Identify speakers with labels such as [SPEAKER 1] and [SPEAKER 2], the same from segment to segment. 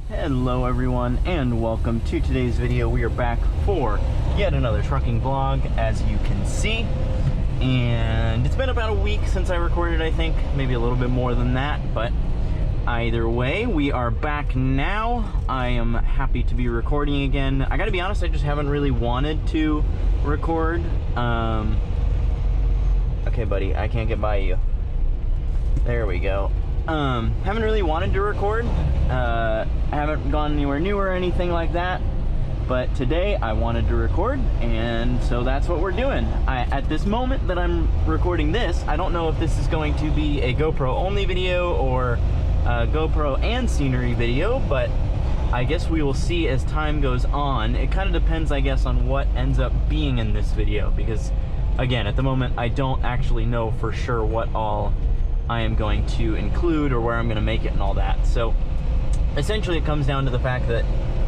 [SPEAKER 1] Hello everyone and welcome to today's video. We are back for yet another trucking vlog, as you can see, and it's been about a week since I recorded, I think, maybe a little bit more than that, but either way, we are back now. I am happy to be recording again. I gotta be honest, I just haven't really wanted to record. Okay buddy, I can't get by you. There we go. Haven't really wanted to record. I haven't gone anywhere new or anything like that, but today I wanted to record, and so that's what we're doing. At this moment that I'm recording this, I don't know if this is going to be a GoPro only video or a GoPro and scenery video, but I guess we will see as time goes on. It kind of depends, I guess, on what ends up being in this video, because again, at the moment I don't actually know for sure what all I am going to include or where I'm going to make it and all that. So essentially it comes down to the fact that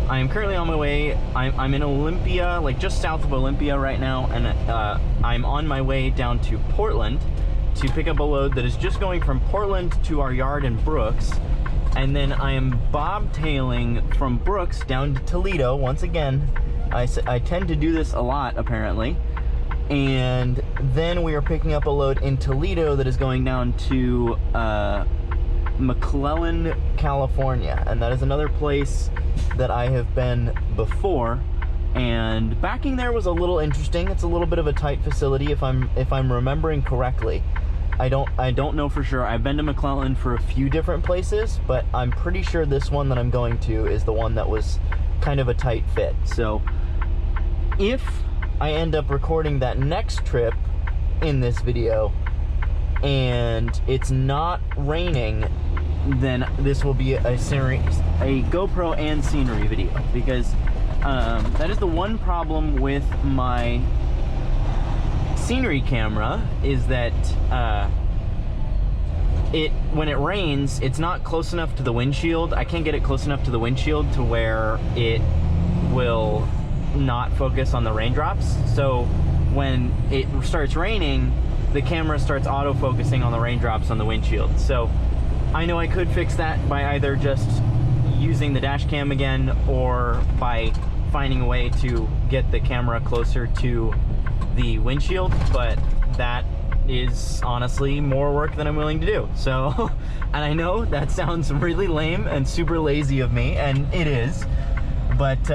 [SPEAKER 1] I am currently on my way. I'm in Olympia, like just south of Olympia right now, and I'm on my way down to Portland to pick up a load that is just going from Portland to our yard in Brooks, and then I am bobtailing from Brooks down to Toledo once again. I tend to do this a lot apparently. And then we are picking up a load in Toledo that is going down to McClellan, California, and that is another place that I have been before. And backing there was a little interesting. It's a little bit of a tight facility, if I'm remembering correctly. I don't know for sure. I've been to McClellan for a few different places, but I'm pretty sure this one that I'm going to is the one that was kind of a tight fit. So if I end up recording that next trip in this video and it's not raining, then this will be a GoPro and scenery video, because that is the one problem with my scenery camera, is that when it rains, it's not close enough to the windshield. I can't get it close enough to the windshield to where it will not focus on the raindrops. So when it starts raining, the camera starts auto-focusing on the raindrops on the windshield. So I know I could fix that by either just using the dash cam again, or by finding a way to get the camera closer to the windshield, but that is honestly more work than I'm willing to do. So, and I know that sounds really lame and super lazy of me, and it is. But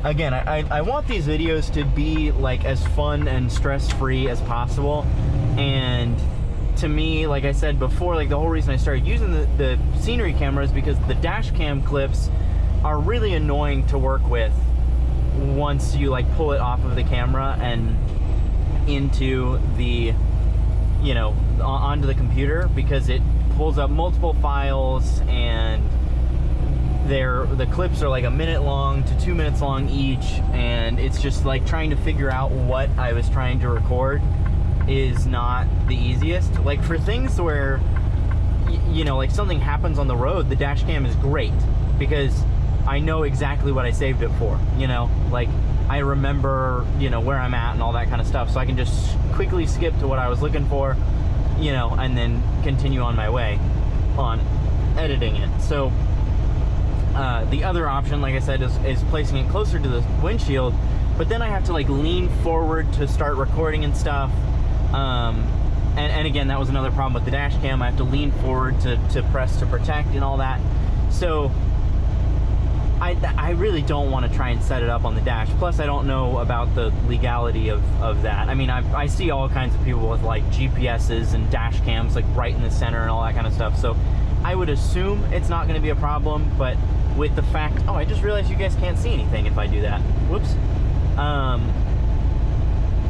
[SPEAKER 1] again, I want these videos to be like as fun and stress-free as possible. And to me, like I said before, like the whole reason I started using the scenery camera is because the dash cam clips are really annoying to work with once you like pull it off of the camera and into the, you know, onto the computer, because it pulls up multiple files, and the clips are like a minute long to 2 minutes long each, and it's just like trying to figure out what I was trying to record is not the easiest. Like for things where, you know, like something happens on the road, the dash cam is great because I know exactly what I saved it for, you know, like I remember, you know, where I'm at and all that kind of stuff, so I can just quickly skip to what I was looking for, you know, and then continue on my way on editing it. So the other option, like I said, is placing it closer to the windshield, but then I have to like lean forward to start recording and stuff. And again, that was another problem with the dash cam. I have to lean forward to press to protect and all that. So I really don't want to try and set it up on the dash. Plus, I don't know about the legality of that. I mean, I see all kinds of people with like GPSs and dash cams like right in the center and all that kind of stuff. So I would assume it's not going to be a problem, but with the fact, oh, I just realized you guys can't see anything if I do that. Whoops.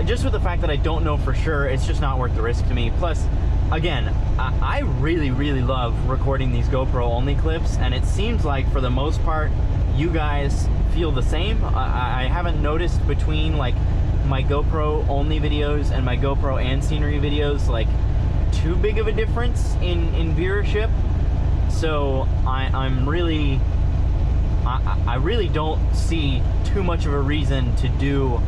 [SPEAKER 1] Just with the fact that I don't know for sure, it's just not worth the risk to me. Plus, again, I really, really love recording these GoPro only clips, and it seems like for the most part, you guys feel the same. I haven't noticed between like my GoPro only videos and my GoPro and scenery videos like too big of a difference in viewership. So I really don't see too much of a reason to do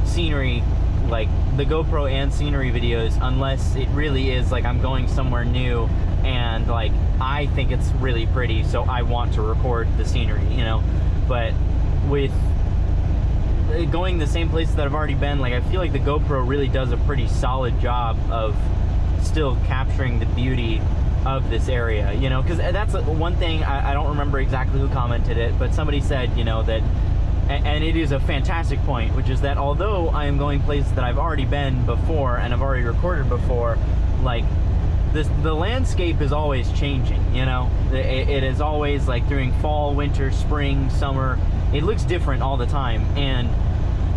[SPEAKER 1] scenery, like the GoPro and scenery videos, unless it really is like I'm going somewhere new and like I think it's really pretty, so I want to record the scenery, you know. But with going the same places that I've already been, like I feel like the GoPro really does a pretty solid job of still capturing the beauty of this area, you know, because that's one thing. I don't remember exactly who commented it, but somebody said, you know, that, and it is a fantastic point, which is that although I am going places that I've already been before and I've already recorded before, like the landscape is always changing, you know. It is always like during fall, winter, spring, summer, it looks different all the time, and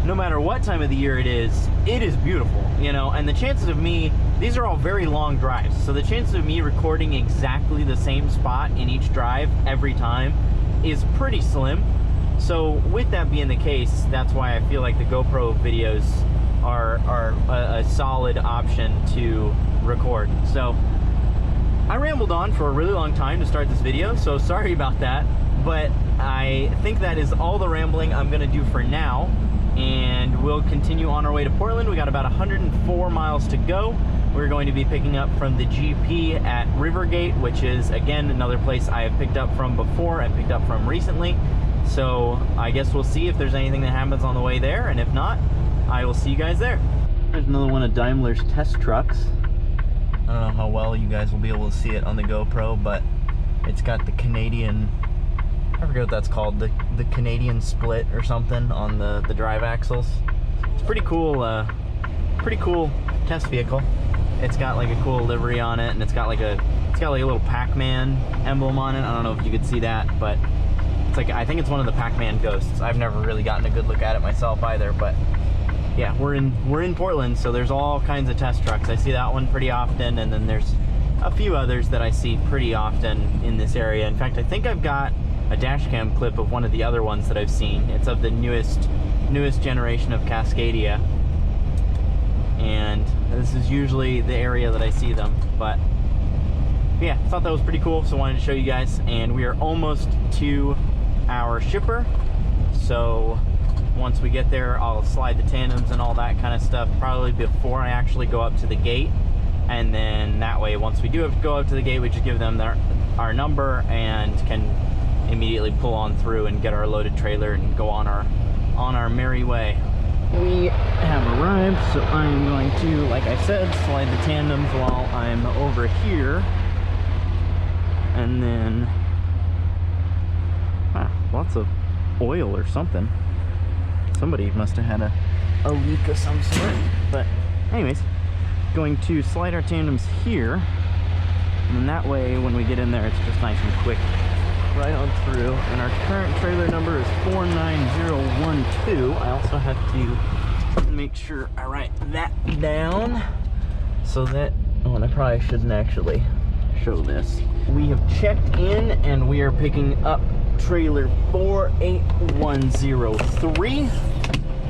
[SPEAKER 1] no matter what time of the year it is beautiful, you know. And the chances of me, these are all very long drives, so the chances of me recording exactly the same spot in each drive every time is pretty slim. So with that being the case, that's why I feel like the GoPro videos are a solid option to record. So I rambled on for a really long time to start this video, so sorry about that, but I think that is all the rambling I'm gonna do for now, and we'll continue on our way to Portland. We got about 104 miles to go. We're going to be picking up from the GP at Rivergate, which is again another place I have picked up from before and picked up from recently. So I guess we'll see if there's anything that happens on the way there, and if not, I will see you guys there. There's another one of Daimler's test trucks. I don't know how well you guys will be able to see it on the GoPro, but it's got the Canadian, I forget what that's called, the Canadian split or something on the drive axles. It's pretty cool test vehicle. It's got like a cool livery on it, and it's got like a little Pac-Man emblem on it. I don't know if you could see that, but it's like, I think it's one of the Pac-Man ghosts. I've never really gotten a good look at it myself either, but yeah, we're in Portland, so there's all kinds of test trucks. I see that one pretty often, and then there's a few others that I see pretty often in this area. In fact, I think I've got a dash cam clip of one of the other ones that I've seen. It's of the newest generation of Cascadia, and this is usually the area that I see them. But yeah, thought that was pretty cool, so wanted to show you guys. And we are almost to our shipper, so once we get there, I'll slide the tandems and all that kind of stuff probably before I actually go up to the gate. And then that way, once we do have to go up to the gate, we just give them our number and can immediately pull on through and get our loaded trailer and go on our merry way. We have arrived, so I am going to, like I said, slide the tandems while I'm over here. And then lots of oil or something. Somebody must have had a leak of some sort. But anyways, going to slide our tandems here, and then that way when we get in there, it's just nice and quick right on through. And our current trailer number is 49012. I also have to make sure I write that down so that, oh, and I probably shouldn't actually show this. We have checked in and we are picking up trailer 48103.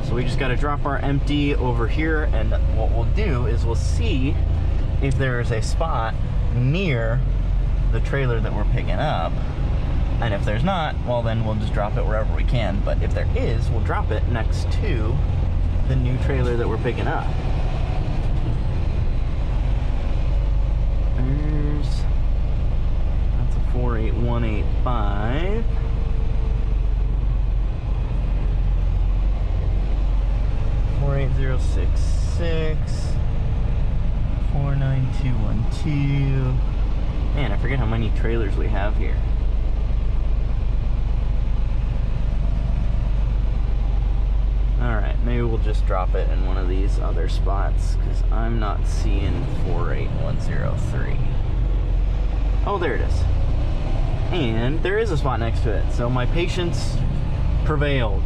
[SPEAKER 1] So we just got to drop our empty over here, and what we'll do is we'll see if there's a spot near the trailer that we're picking up, and if there's not, well then we'll just drop it wherever we can. But if there is, we'll drop it next to the new trailer that we're picking up. That's a 48185. 48066, 49212. Man, I forget how many trailers we have here. Alright, maybe we'll just drop it in one of these other spots, because I'm not seeing 48103. Oh, there it is. And there is a spot next to it, so my patience prevailed.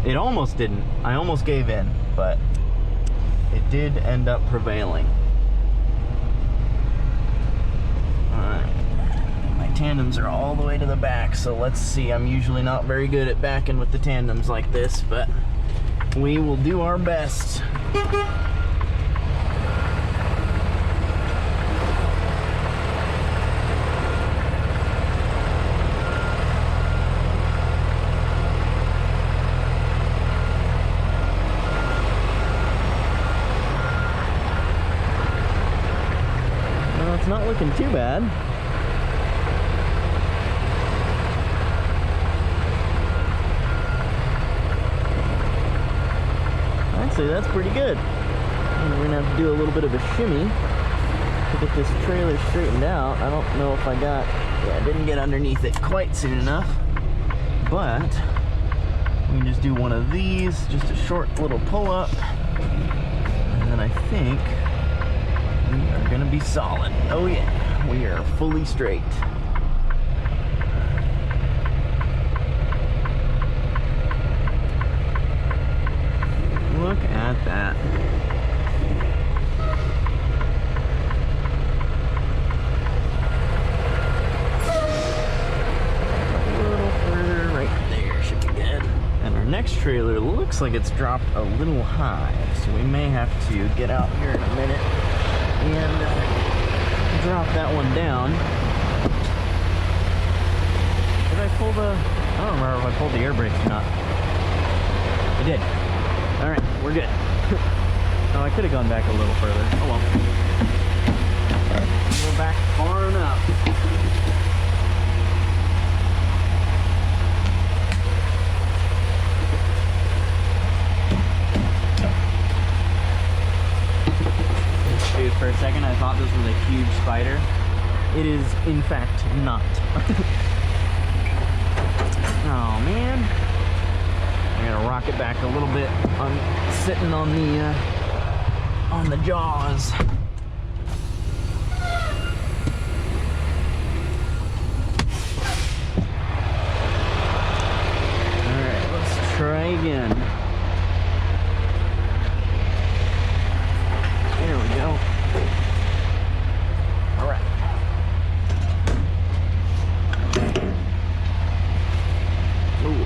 [SPEAKER 1] It almost didn't. I almost gave in, but it did end up prevailing. Alright. My tandems are all the way to the back, so let's see. I'm usually not very good at backing with the tandems like this, but we will do our best. looking too bad. I'd say that's pretty good. And we're gonna have to do a little bit of a shimmy to get this trailer straightened out. I don't know if I didn't get underneath it quite soon enough, but we can just do one of these, just a short little pull up, and then I think we are gonna be solid. Oh yeah, we are fully straight. Look at that. Next trailer looks like it's dropped a little high, so we may have to get out here in a minute and drop that one down. Did I pull the... I don't remember if I pulled the air brakes or not. I did. Alright, we're good. No, I could have gone back a little further. Oh well. Go back far enough. For a second I thought this was a huge spider. It is in fact not. Oh man. I gotta rock it back a little bit. I'm sitting on the jaws. Alright, let's try again. There we go. Alright. Ooh.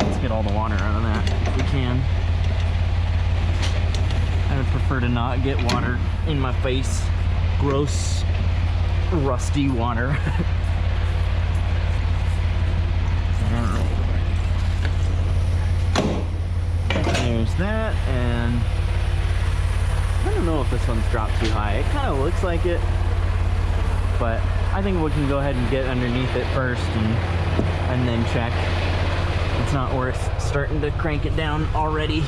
[SPEAKER 1] Let's get all the water out of that if we can. I would prefer to not get water in my face. Gross, rusty water. There's that, and I don't know if this one's dropped too high. It kind of looks like it, but I think we can go ahead and get underneath it first and then check. It's not worth starting to crank it down already.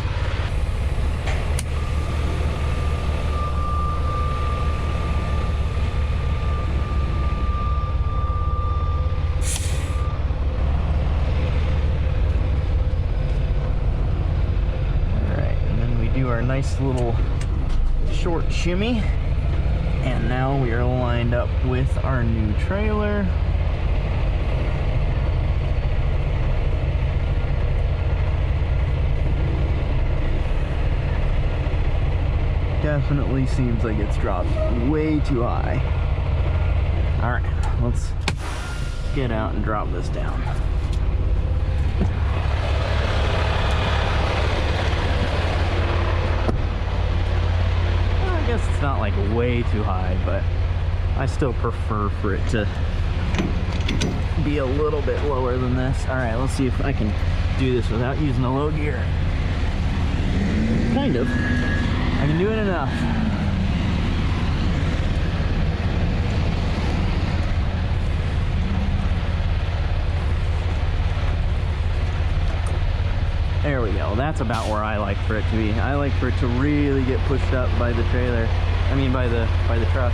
[SPEAKER 1] Alright, and then we do our nice little short shimmy, and now we are lined up with our new trailer. Definitely seems like it's dropped way too high. Alright, let's get out and drop this down. I guess it's not like way too high, but I still prefer for it to be a little bit lower than this. Alright, let's see if I can do this without using the low gear. Kind of. I can do it enough. There we go. That's about where I like for it to be. I like for it to really get pushed up by the trailer. I mean by the truck.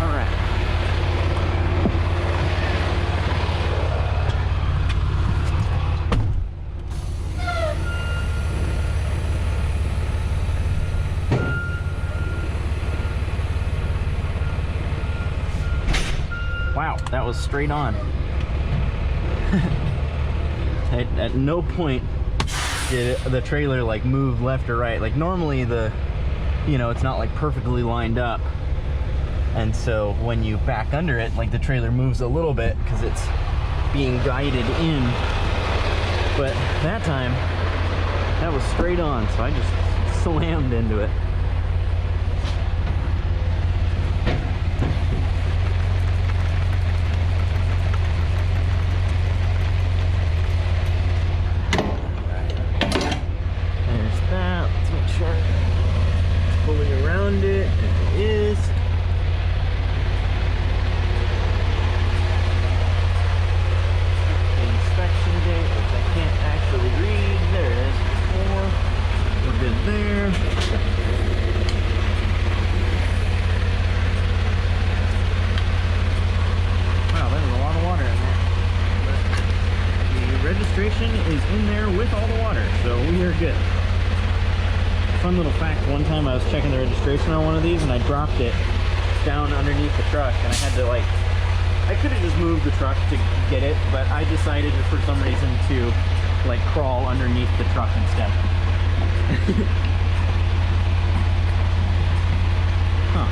[SPEAKER 1] All right. Wow, that was straight on. At no point did the trailer like move left or right. Like normally it's not like perfectly lined up. And so when you back under it, like the trailer moves a little bit because it's being guided in. But that time, that was straight on, so I just slammed into it. There's that. Let's make sure it's fully around it. It is. ignition is in there with all the water, so we are good. Fun little fact, one time I was checking the registration on one of these and I dropped it down underneath the truck, and I had to like, I could have just moved the truck to get it, but I decided for some reason to like crawl underneath the truck instead. Huh.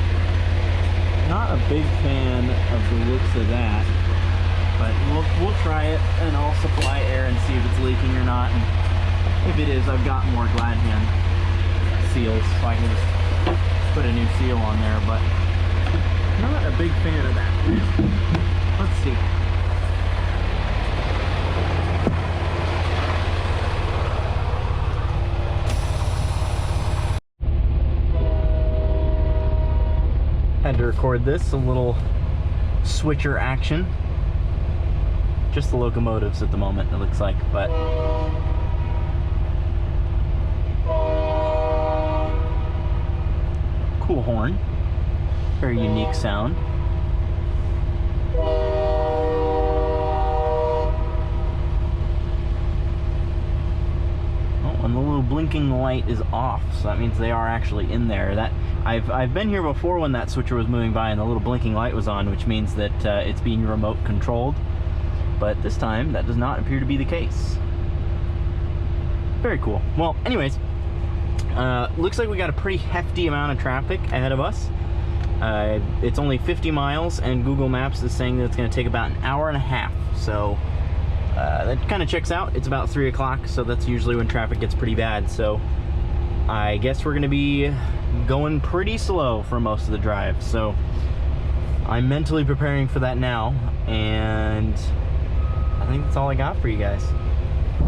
[SPEAKER 1] Not a big fan of the looks of that, but we'll try it, and I'll supply air and see if it's leaking or not. And if it is, I've got more Glad Hand seals, so I can just put a new seal on there, but not a big fan of that. Let's see. Had to record this, a little switcher action. Just the locomotives at the moment, it looks like, but cool horn. Very unique sound. Oh, and the little blinking light is off, so that means they are actually in there. That I've been here before when that switcher was moving by and the little blinking light was on, which means that it's being remote controlled. But this time, that does not appear to be the case. Very cool. Well, anyways, looks like we got a pretty hefty amount of traffic ahead of us. It's only 50 miles, and Google Maps is saying that it's going to take about an hour and a half. So that kind of checks out. It's about 3 o'clock, so that's usually when traffic gets pretty bad. So I guess we're going to be going pretty slow for most of the drive. So I'm mentally preparing for that now, and I think that's all I got for you guys.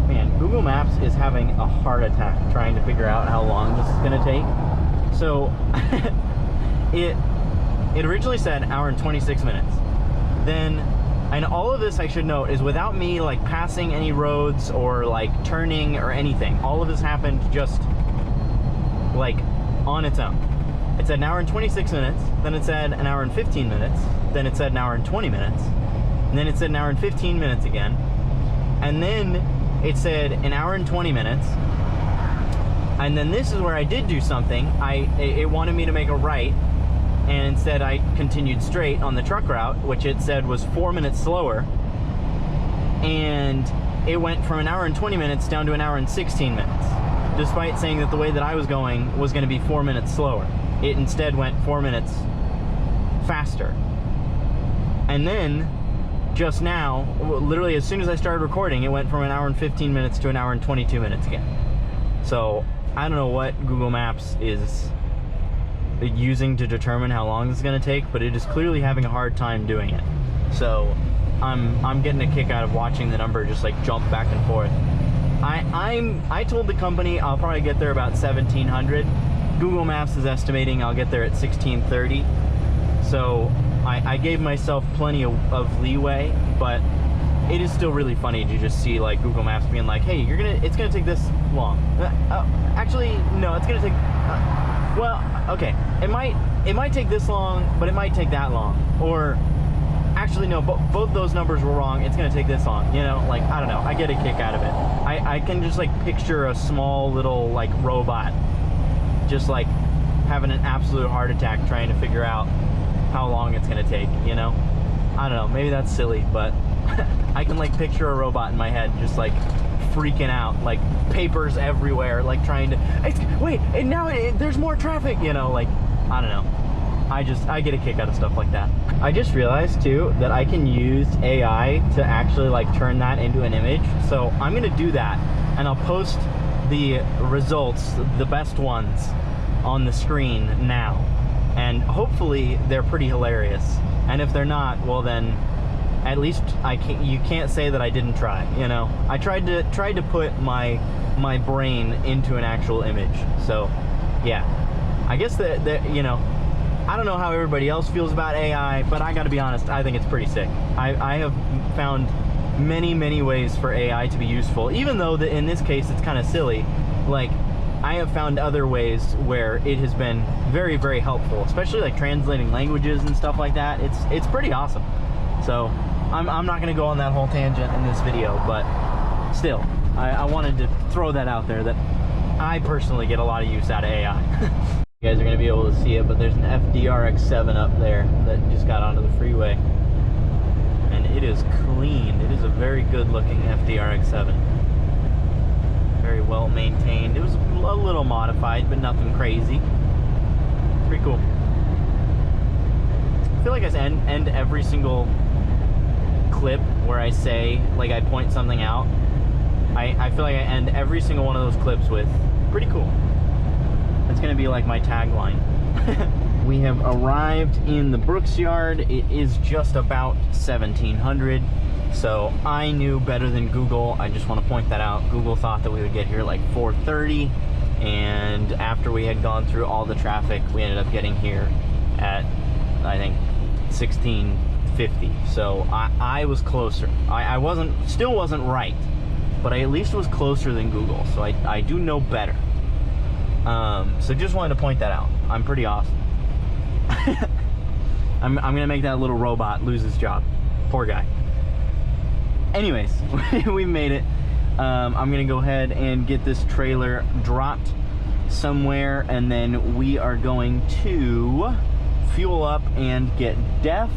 [SPEAKER 1] Man, Google Maps is having a heart attack trying to figure out how long this is going to take. So it originally said an hour and 26 minutes. Then, and all of this I should note is without me like passing any roads or like turning or anything. All of this happened just like on its own. It said an hour and 26 minutes, then it said an hour and 15 minutes, then it said an hour and 20 minutes, and then it said an hour and 15 minutes again, and then it said an hour and 20 minutes, and then this is where I did do something. It wanted me to make a right, and instead I continued straight on the truck route, which it said was 4 minutes slower, and it went from an hour and 20 minutes down to an hour and 16 minutes, despite saying that the way that I was going was going to be 4 minutes slower. It instead went 4 minutes faster. And then, just now, literally as soon as I started recording, it went from an hour and 15 minutes to an hour and 22 minutes again. So, I don't know what Google Maps is using to determine how long this is going to take, but it is clearly having a hard time doing it. So, I'm getting a kick out of watching the number just like jump back and forth. I told the company I'll probably get there about 1700. Google Maps is estimating I'll get there at 1630. So I gave myself plenty of leeway, but it is still really funny to just see like Google Maps being like, hey, it's gonna take this long. Actually, no, it's gonna take. Well, okay, it might take this long, but it might take that long. Or actually, no, both those numbers were wrong. It's gonna take this long. You know, like I don't know. I get a kick out of it. I can just like picture a small little like robot, just like having an absolute heart attack trying to figure out how long it's gonna take. You know, I don't know. Maybe that's silly, but I can like picture a robot in my head just like freaking out, like papers everywhere, like trying to wait, and now there's more traffic. You know, like I don't know. I get a kick out of stuff like that. I just realized too that I can use AI to actually like turn that into an image. So I'm gonna do that, and I'll post the results, the best ones, on the screen now. And hopefully they're pretty hilarious. And if they're not, well then, at least you can't say that I didn't try. You know, I tried to put my brain into an actual image. So yeah, I guess that you know. I don't know how everybody else feels about AI, but I gotta be honest, I think it's pretty sick. I have found many ways for AI to be useful, even though in this case it's kind of silly. Like, I have found other ways where it has been very helpful, especially like translating languages and stuff like that. It's pretty awesome. So I'm not gonna go on that whole tangent in this video, but still, I wanted to throw that out there that I personally get a lot of use out of AI. You guys are going to be able to see it, but there's an FDRX7 up there that just got onto the freeway. And it is clean. It is a very good looking FDRX7. Very well maintained. It was a little modified, but nothing crazy. Pretty cool. I feel like I end every single clip where I say, like I point something out. I feel like I end every single one of those clips with, pretty cool. That's gonna be like my tagline. We have arrived in the Brooks yard. It is just about 1700. So I knew better than Google. I just want to point that out. Google thought that we would get here like 4:30, and after we had gone through all the traffic, we ended up getting here at, I think, 1650. So I was closer. I still wasn't right, but I at least was closer than Google. So I do know better. So just wanted to point that out. I'm pretty awesome. I'm gonna make that little robot lose his job. Poor guy. Anyways, we made it. I'm gonna go ahead and get this trailer dropped somewhere, and then we are going to fuel up and get DEF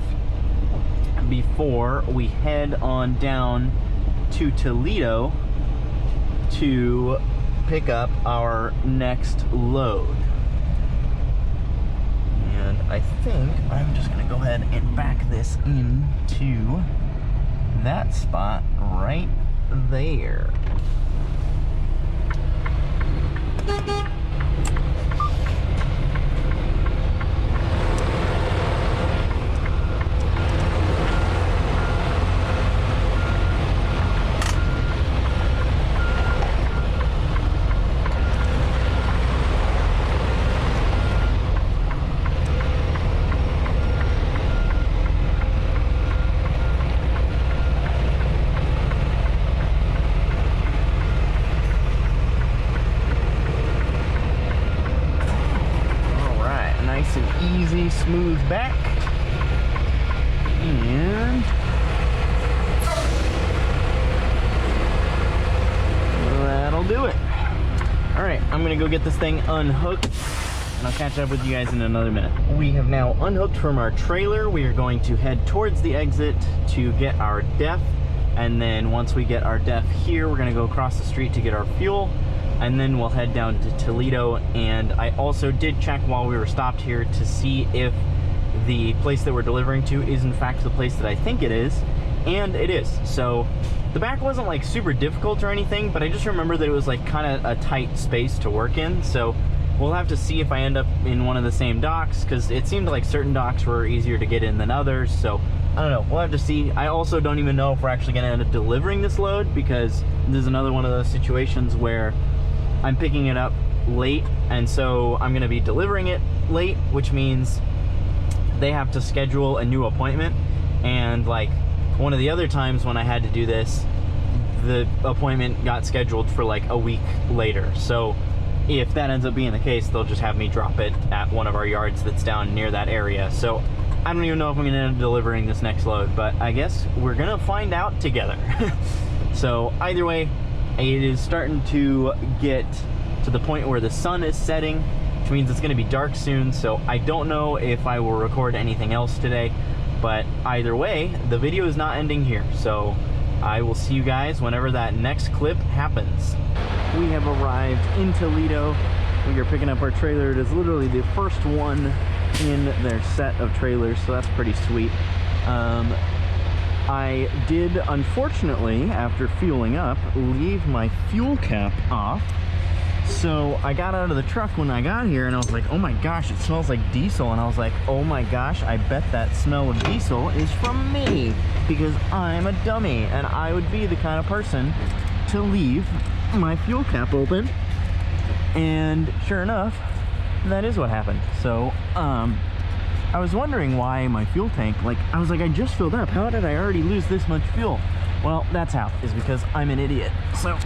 [SPEAKER 1] before we head on down to Toledo to pick up our next load. And I think I'm just gonna go ahead and back this into that spot right there. Easy, smooth back, and that'll do it. All right, I'm gonna go get this thing unhooked, and I'll catch up with you guys in another minute. We have now unhooked from our trailer. We are going to head towards the exit to get our DEF, and then once we get our DEF here, we're gonna go across the street to get our fuel, and then we'll head down to Toledo. And I also did check while we were stopped here to see if the place that we're delivering to is in fact the place that I think it is, and it is. So the back wasn't like super difficult or anything, but I just remember that it was like kind of a tight space to work in. So we'll have to see if I end up in one of the same docks, because it seemed like certain docks were easier to get in than others. So I don't know, we'll have to see. I also don't even know if we're actually going to end up delivering this load, because this is another one of those situations where I'm picking it up late, and so I'm going to be delivering it late, which means they have to schedule a new appointment. And like one of the other times when I had to do this, the appointment got scheduled for like a week later. So if that ends up being the case, they'll just have me drop it at one of our yards that's down near that area. So I don't even know if I'm going to end up delivering this next load, but I guess we're going to find out together. So either way, it is starting to get to the point where the sun is setting, which means it's going to be dark soon. So I don't know if I will record anything else today, but either way, the video is not ending here. So I will see you guys whenever that next clip happens. We have arrived in Toledo. We are picking up our trailer. It is literally the first one in their set of trailers, so that's pretty sweet. I did, unfortunately, after fueling up, leave my fuel cap off. So I got out of the truck when I got here, and I was like, oh my gosh, it smells like diesel. And I was like, oh my gosh, I bet that smell of diesel is from me, because I'm a dummy, and I would be the kind of person to leave my fuel cap open. And sure enough, that is what happened. So I was wondering why my fuel tank, I was like, I just filled up. How did I already lose this much fuel? Well, that's how, is because I'm an idiot. So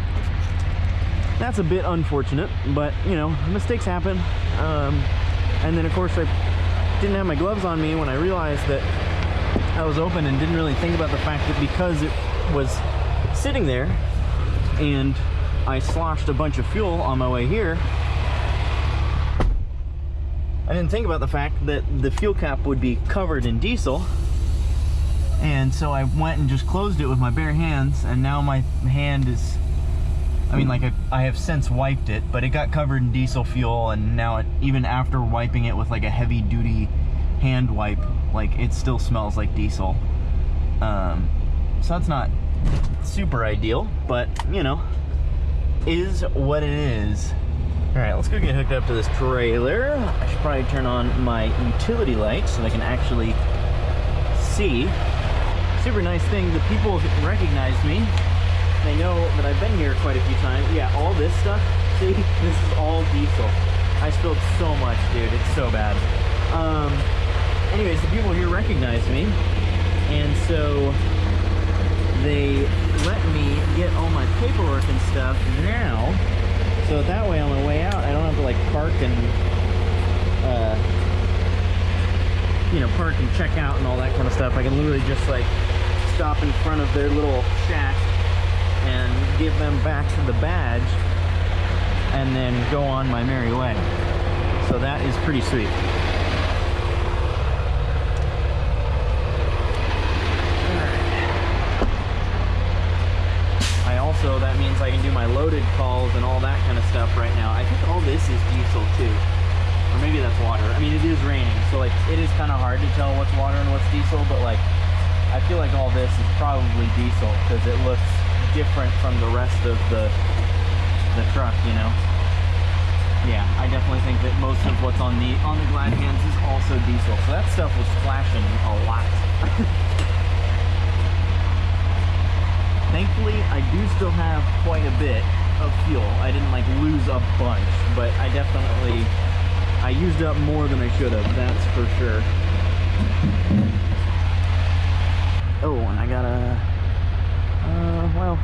[SPEAKER 1] that's a bit unfortunate, but you know, mistakes happen. And then of course I didn't have my gloves on me when I realized that I was open, and didn't really think about the fact that because it was sitting there and I sloshed a bunch of fuel on my way here, I didn't think about the fact that the fuel cap would be covered in diesel. And so I went and just closed it with my bare hands, and now my hand is, I mean, like I have since wiped it, but it got covered in diesel fuel, and now even after wiping it with like a heavy duty hand wipe, like it still smells like diesel. So that's not super ideal, but you know, is what it is. All right, let's go get hooked up to this trailer. I should probably turn on my utility lights so they can actually see. Super nice thing, the people recognize me. They know that I've been here quite a few times. Yeah, all this stuff, see, this is all diesel. I spilled so much, dude, it's so bad. Anyways, the people here recognize me, and so they let me get all my paperwork and stuff now, so that way on my way out, I don't have to like park and, you know, park and check out and all that kind of stuff. I can literally just like stop in front of their little shack and give them back the badge and then go on my merry way. So that is pretty sweet. Also, that means I can do my loaded calls and all that kind of stuff right now. I think all this is diesel too. Or maybe that's water. I mean, it is raining, so like it is kind of hard to tell what's water and what's diesel, but like I feel like all this is probably diesel because it looks different from the rest of the truck, you know? Yeah, I definitely think that most of what's on the Glad Hands is also diesel. So that stuff was flashing a lot. Thankfully, I do still have quite a bit of fuel. I didn't like lose a bunch, but I used up more than I should have, that's for sure. Oh, and I gotta, well,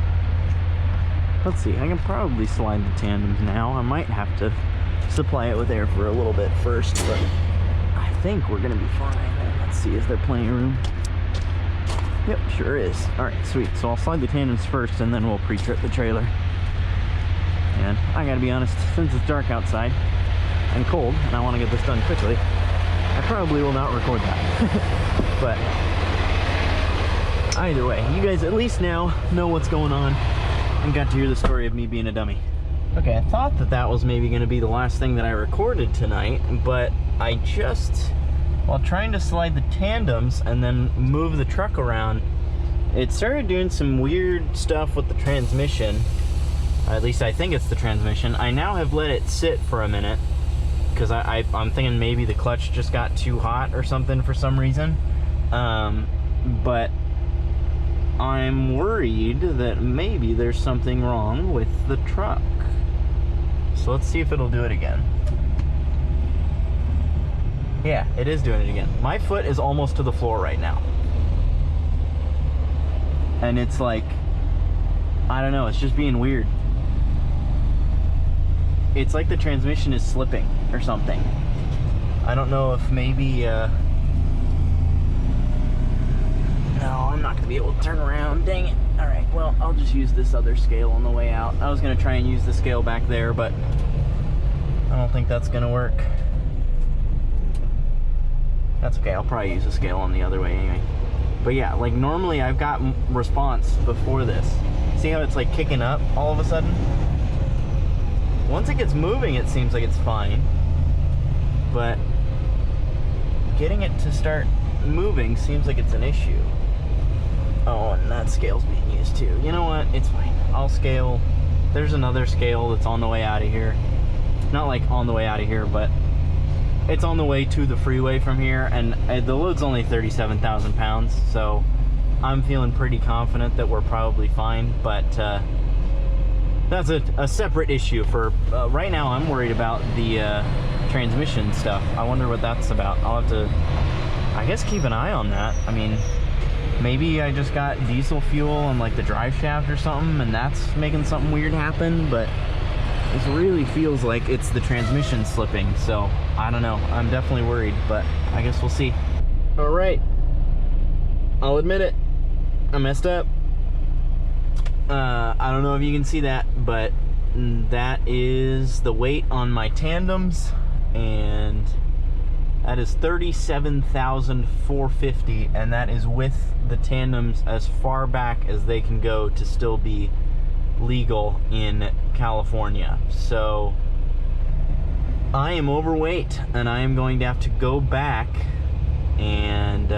[SPEAKER 1] let's see, I can probably slide the tandems now. I might have to supply it with air for a little bit first, but I think we're gonna be fine. Let's see, is there plenty of room? Yep, sure is. All right, sweet. So I'll slide the tandems first, and then we'll pre-trip the trailer. And I gotta be honest, since it's dark outside and cold, and I want to get this done quickly, I probably will not record that. But either way, you guys at least now know what's going on and got to hear the story of me being a dummy. Okay, I thought that that was maybe going to be the last thing that I recorded tonight, but I just, while trying to slide the tandems and then move the truck around, it started doing some weird stuff with the transmission. At least I think it's the transmission. I now have let it sit for a minute because I'm thinking maybe the clutch just got too hot or something for some reason. But I'm worried that maybe there's something wrong with the truck. So let's see if it'll do it again. Yeah, it is doing it again. My foot is almost to the floor right now. And it's like, I don't know, it's just being weird. It's like the transmission is slipping or something. I don't know if maybe, no, I'm not gonna be able to turn around, dang it. All right, well, I'll just use this other scale on the way out. I was gonna try and use the scale back there, but I don't think that's gonna work. That's okay, I'll probably use a scale on the other way anyway. But yeah, like normally I've got response before this. See how it's like kicking up all of a sudden? Once it gets moving, it seems like it's fine. But getting it to start moving seems like it's an issue. Oh, and that scale's being used too. You know what? It's fine. I'll scale. There's another scale that's on the way out of here. Not like on the way out of here, but it's on the way to the freeway from here, and the load's only 37,000 pounds, so I'm feeling pretty confident that we're probably fine, but that's a separate issue. For right now, I'm worried about the transmission stuff. I wonder what that's about. I'll have to, I guess, keep an eye on that. I mean, maybe I just got diesel fuel in like the drive shaft or something, and that's making something weird happen, but this really feels like it's the transmission slipping, so I don't know. I'm definitely worried, but I guess we'll see. All right, I'll admit it. I messed up. I don't know if you can see that, but that is the weight on my tandems, and that is 37,450, and that is with the tandems as far back as they can go to still be legal in California. So I am overweight, and I am going to have to go back and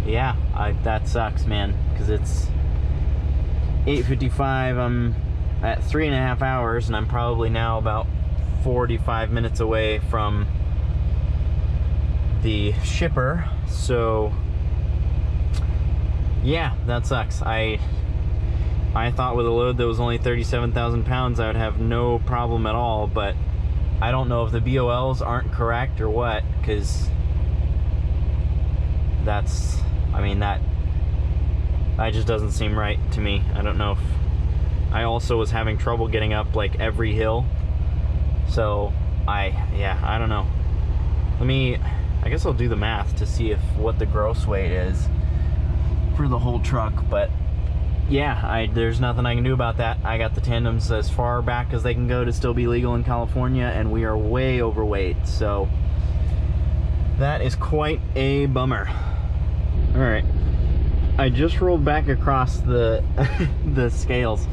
[SPEAKER 1] yeah, that sucks, man, because it's 8:55. I'm at 3.5 hours, and I'm probably now about 45 minutes away from the shipper. So yeah, that sucks. I thought with a load that was only 37,000 pounds I would have no problem at all, but I don't know if the BOLs aren't correct or what, because that's, I mean, that just doesn't seem right to me. I don't know if I also was having trouble getting up like every hill, so I don't know. I guess I'll do the math to see if what the gross weight is for the whole truck, but yeah, there's nothing I can do about that. I got the tandems as far back as they can go to still be legal in California, and we are way overweight, so that is quite a bummer. All right, I just rolled back across the the scales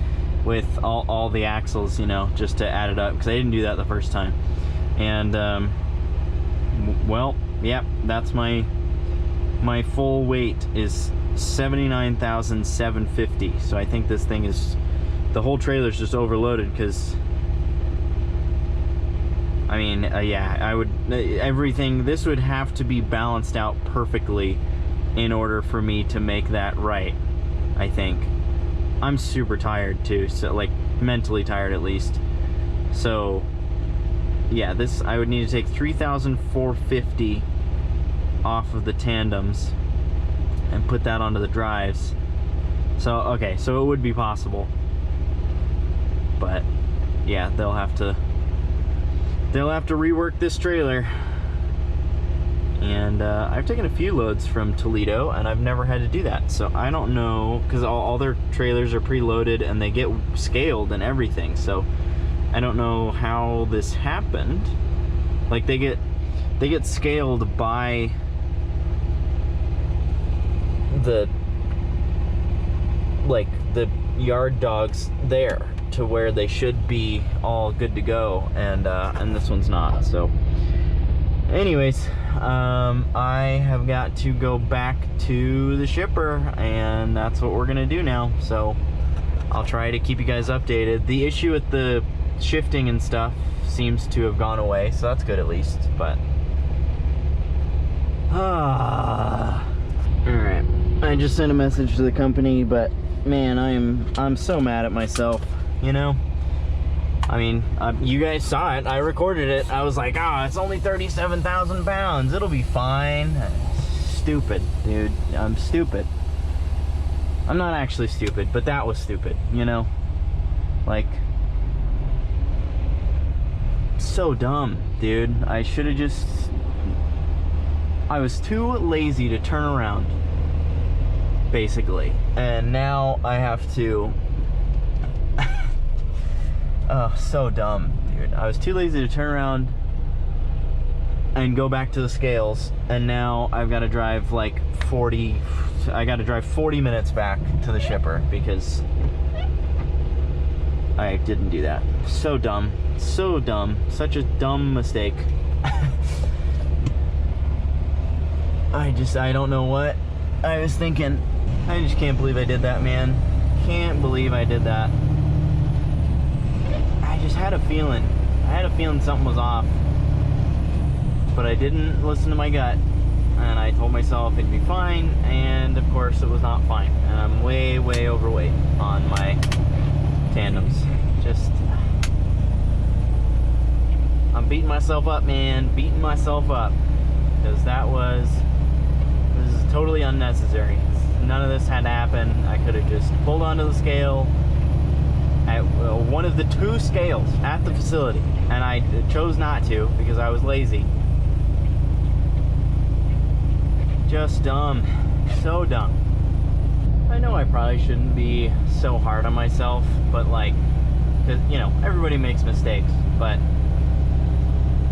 [SPEAKER 1] with all the axles, you know, just to add it up, because I didn't do that the first time. And well, yep, that's my full weight is 79,750. So I think this thing is, the whole trailer's just overloaded, because I mean, yeah, everything, this would have to be balanced out perfectly in order for me to make that right, I think. I'm super tired too, so like mentally tired at least. So yeah, this, I would need to take 3,450 off of the tandems and put that onto the drives. So okay, so it would be possible, but yeah, they'll have to rework this trailer. And I've taken a few loads from Toledo, and I've never had to do that, so I don't know, because all their trailers are preloaded and they get scaled and everything, so I don't know how this happened. Like, they get scaled by the yard dogs there to where they should be all good to go, and this one's not. So anyways, I have got to go back to the shipper, and that's what we're gonna do now. So I'll try to keep you guys updated. The issue with the shifting and stuff seems to have gone away, so that's good at least. But all right, I just sent a message to the company, but man, I'm so mad at myself, you know. I mean, you guys saw it. I recorded it. I was like, it's only 37,000 pounds. It'll be fine. Stupid, dude. I'm stupid. I'm not actually stupid, but that was stupid, you know? Like, so dumb, dude. I should have just... I was too lazy to turn around, basically. And now I have to... Oh, so dumb, dude. I was too lazy to turn around and go back to the scales, and now I've got to drive like 40 minutes back to the shipper because I didn't do that. So dumb. So dumb. Such a dumb mistake. I don't know what I was thinking. I just can't believe I did that, man. Can't believe I did that. I just had a feeling. I had a feeling something was off. But I didn't listen to my gut. And I told myself it'd be fine. And of course it was not fine. And I'm way, way overweight on my tandems. Just... I'm beating myself up, man. Beating myself up. Because this is totally unnecessary. None of this had to happen. I could have just pulled onto the scale at one of the two scales at the facility, and I chose not to because I was lazy. Just dumb. So dumb. I I know I probably shouldn't be so hard on myself, but like, 'cause, you know, everybody makes mistakes, but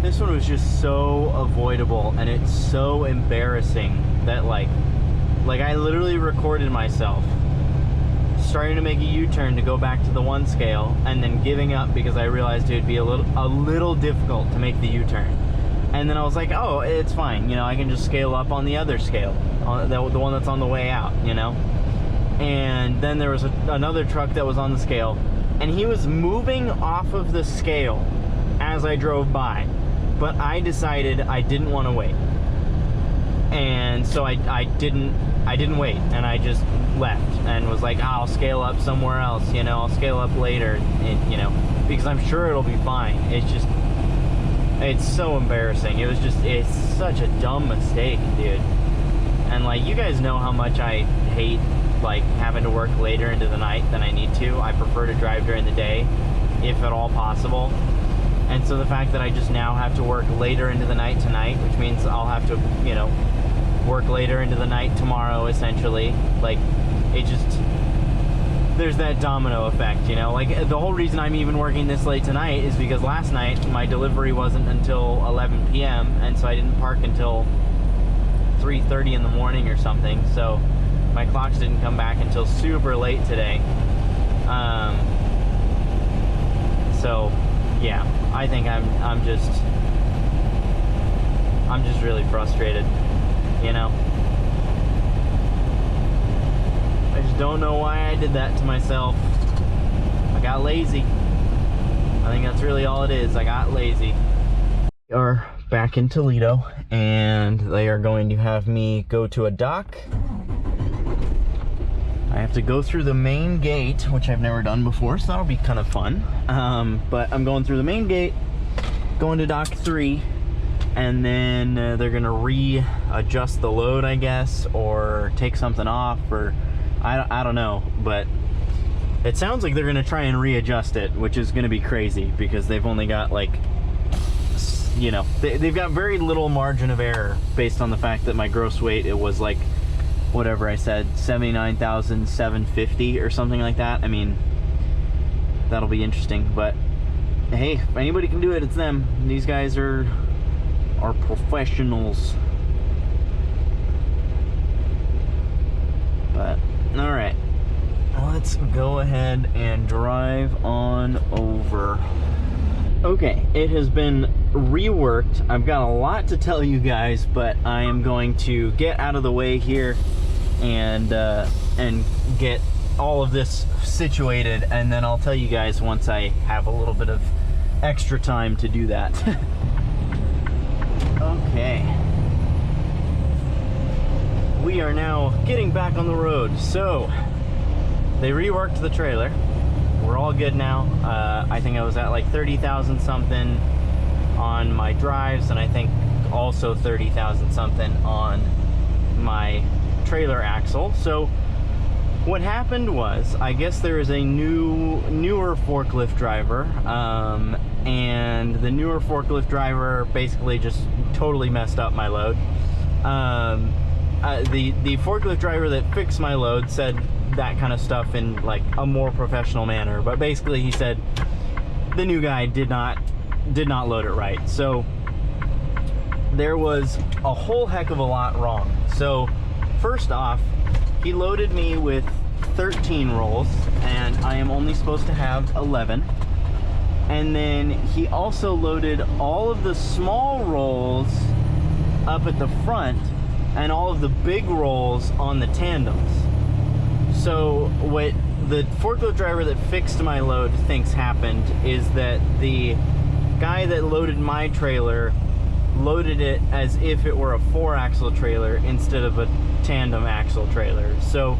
[SPEAKER 1] this one was just so avoidable, and it's so embarrassing that like I literally recorded myself starting to make a U-turn to go back to the 1 scale, and then giving up because I realized it would be a little difficult to make the U-turn. And then I was like, oh, it's fine, you know, I can just scale up on the other scale, on the one that's on the way out, you know. And then there was another truck that was on the scale, and he was moving off of the scale as I drove by, but I decided I didn't want to wait, and so I didn't wait, and I just left and was like, oh, I'll scale up somewhere else, you know, I'll scale up later, and, you know, because I'm sure it'll be fine. It's so embarrassing. It's such a dumb mistake, dude. And like, you guys know how much I hate like having to work later into the night than I need to. I prefer to drive during the day, if at all possible. And so the fact that I just now have to work later into the night tonight, which means I'll have to, you know, work later into the night tomorrow, essentially, like, it just, there's that domino effect, you know. Like, the whole reason I'm even working this late tonight is because last night my delivery wasn't until 11 p.m. and so I didn't park until 3:30 in the morning or something, so my clocks didn't come back until super late today. So yeah, I think I'm just really frustrated, you know. I just don't know why I did that to myself. I got lazy. I think that's really all it is. I got lazy. We are back in Toledo, and they are going to have me go to a dock. I have to go through the main gate, which I've never done before, so that'll be kind of fun. But I'm going through the main gate, going to dock 3, and then they're gonna readjust the load, I guess, or take something off, or I don't know, but it sounds like they're gonna try and readjust it, which is gonna be crazy because they've only got like, you know, they've got very little margin of error based on the fact that my gross weight, it was like, whatever I said, 79,750 or something like that. I mean, that'll be interesting, but hey, if anybody can do it, it's them. These guys are professionals. But all right, let's go ahead and drive on over. Okay, it has been reworked. I've got a lot to tell you guys, but I am going to get out of the way here and get all of this situated, and then I'll tell you guys once I have a little bit of extra time to do that. Okay. We are now getting back on the road. So, they reworked the trailer. We're all good now. I think I was at like 30,000 something on my drives, and I think also 30,000 something on my trailer axle. So what happened was, I guess there is a newer forklift driver, and the newer forklift driver basically just totally messed up my load. The forklift driver that fixed my load said that kind of stuff in like a more professional manner, but basically he said the new guy did not load it right. So there was a whole heck of a lot wrong. So first off, he loaded me with 13 rolls, and I am only supposed to have 11. And then he also loaded all of the small rolls up at the front and all of the big rolls on the tandems. So what the forklift driver that fixed my load thinks happened is that the guy that loaded my trailer loaded it as if it were a 4-axle trailer instead of a tandem axle trailer. So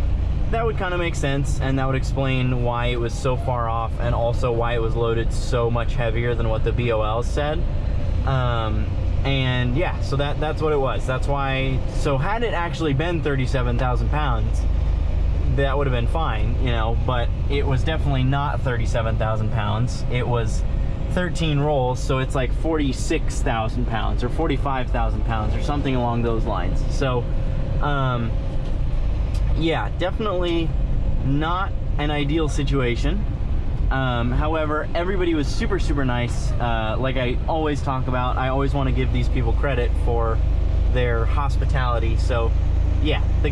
[SPEAKER 1] that would kind of make sense, and that would explain why it was so far off, and also why it was loaded so much heavier than what the BOL said. And yeah, so that's what it was. That's why. So had it actually been 37,000 pounds, that would have been fine, you know, but it was definitely not 37,000 pounds. It was 13 rolls, so it's like 46,000 pounds or 45,000 pounds or something along those lines. So yeah, definitely not an ideal situation. However, everybody was super, super nice. Like I always talk about, I always want to give these people credit for their hospitality. So yeah, the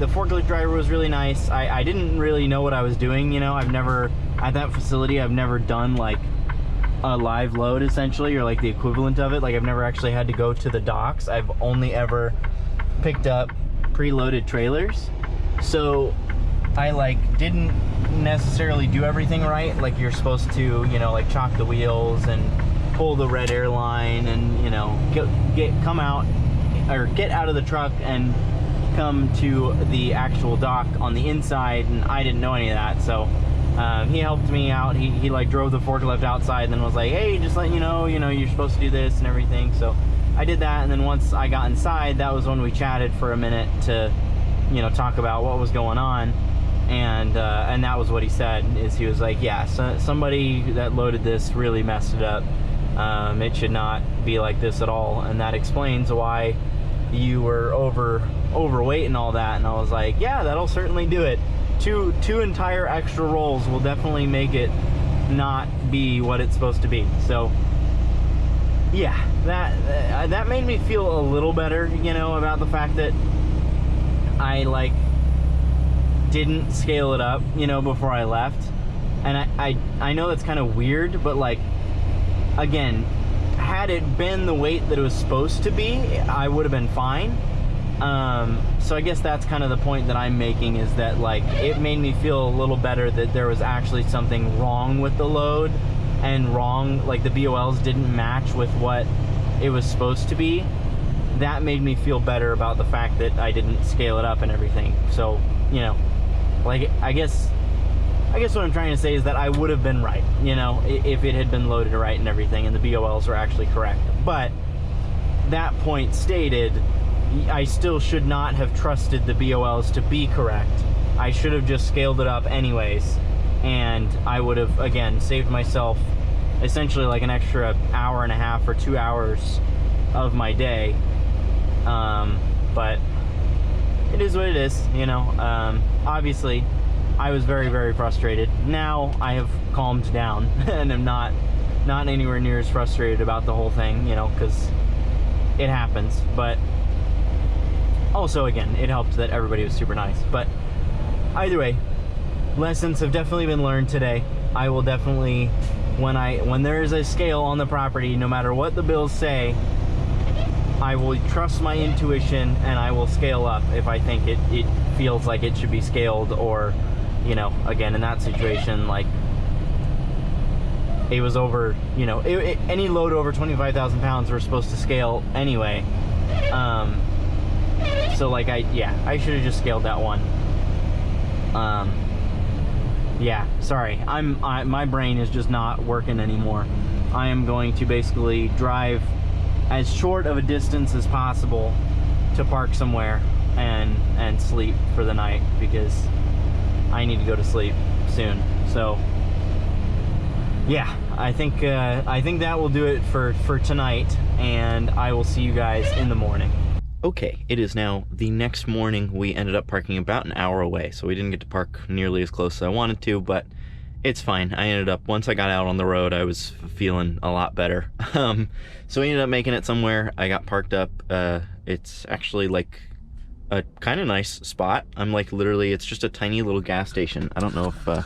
[SPEAKER 1] forklift driver was really nice. I didn't really know what I was doing, you know. I've never, at that facility, I've never done like a live load essentially, or like the equivalent of it. Like I've never actually had to go to the docks. I've only ever picked up preloaded trailers. So I like didn't necessarily do everything right. Like you're supposed to, you know, like chock the wheels and pull the red air line and, you know, come out or get out of the truck and come to the actual dock on the inside, and I didn't know any of that. So he helped me out. He like drove the forklift outside and then was like, hey, just letting you know, you're supposed to do this and everything. So I did that, and then once I got inside, that was when we chatted for a minute to, you know, talk about what was going on. And that was what he said, is he was like, yeah, so somebody that loaded this really messed it up. It should not be like this at all, and that explains why you were overweight and all that. And I was like, yeah, that'll certainly do it. Two entire extra rolls will definitely make it not be what it's supposed to be. So yeah, that made me feel a little better, you know, about the fact that I like didn't scale it up, you know, before I left. And I know that's kind of weird, but like, again, had it been the weight that it was supposed to be, I would have been fine. So I guess that's kind of the point that I'm making, is that like it made me feel a little better that there was actually something wrong with the load, and like the BOLs didn't match with what it was supposed to be. That made me feel better about the fact that I didn't scale it up and everything. So, you know, like I guess what I'm trying to say is that I would have been right, you know, if it had been loaded right and everything and the BOLs were actually correct. But that point stated, I still should not have trusted the BOLs to be correct. I should have just scaled it up anyways, and I would have, again, saved myself essentially like an extra hour and a half or 2 hours of my day. But it is what it is, you know. Obviously I was very, very frustrated. Now I have calmed down and am not anywhere near as frustrated about the whole thing, you know, because it happens. But also, again, it helped that everybody was super nice. But either way, lessons have definitely been learned today. I will definitely, when there is a scale on the property, no matter what the bills say, I will trust my intuition and I will scale up if I think it feels like it should be scaled. Or, you know, again, in that situation, like it was over, you know, any load over 25,000 pounds we're supposed to scale anyway. So like I should have just scaled that one. Yeah, sorry, my brain is just not working anymore. I am going to basically drive as short of a distance as possible to park somewhere and sleep for the night, because I need to go to sleep soon. So yeah, I think that will do it for tonight, and I will see you guys in the morning. Okay, it is now the next morning. We ended up parking about an hour away, so we didn't get to park nearly as close as I wanted to, but it's fine. I ended up, once I got out on the road, I was feeling a lot better. So we ended up making it somewhere. I got parked up. It's actually like a kind of nice spot. I'm like literally, it's just a tiny little gas station. I don't know if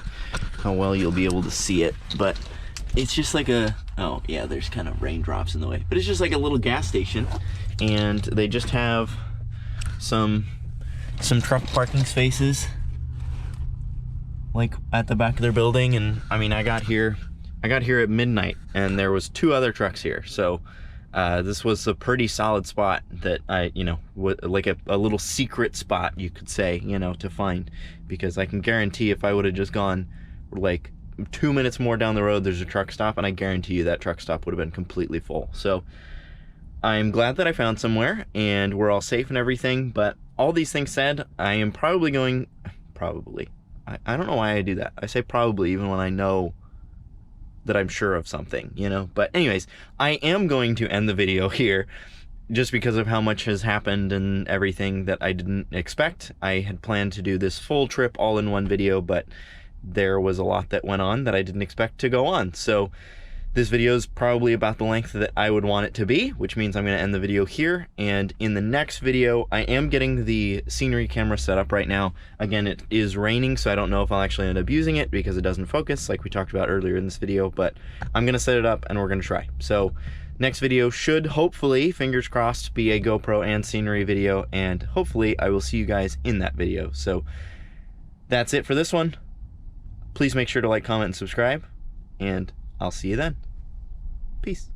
[SPEAKER 1] how well you'll be able to see it, but it's just like oh yeah, there's kind of raindrops in the way, but it's just like a little gas station, and they just have some truck parking spaces like at the back of their building. And I mean, I got here at midnight and there was 2 other trucks here, so this was a pretty solid spot that I, you know, like a little secret spot, you could say, you know, to find, because I can guarantee if I would have just gone like 2 minutes more down the road, there's a truck stop, and I guarantee you that truck stop would have been completely full. So I'm glad that I found somewhere and we're all safe and everything. But all these things said, I am probably I don't know why I do that. I say probably even when I know that I'm sure of something, you know. But anyways, I am going to end the video here. just because of how much has happened and everything that I didn't expect. I had planned to do this full trip all in one video, but there was a lot that went on that I didn't expect to go on. So this video is probably about the length that I would want it to be, which means I'm going to end the video here. And in the next video, I am getting the scenery camera set up right now. Again, it is raining, so I don't know if I'll actually end up using it because it doesn't focus like we talked about earlier in this video, but I'm going to set it up and we're going to try. So next video should hopefully, fingers crossed, be a GoPro and scenery video, and hopefully I will see you guys in that video. So that's it for this one. Please make sure to like, comment, and subscribe, and I'll see you then. Peace.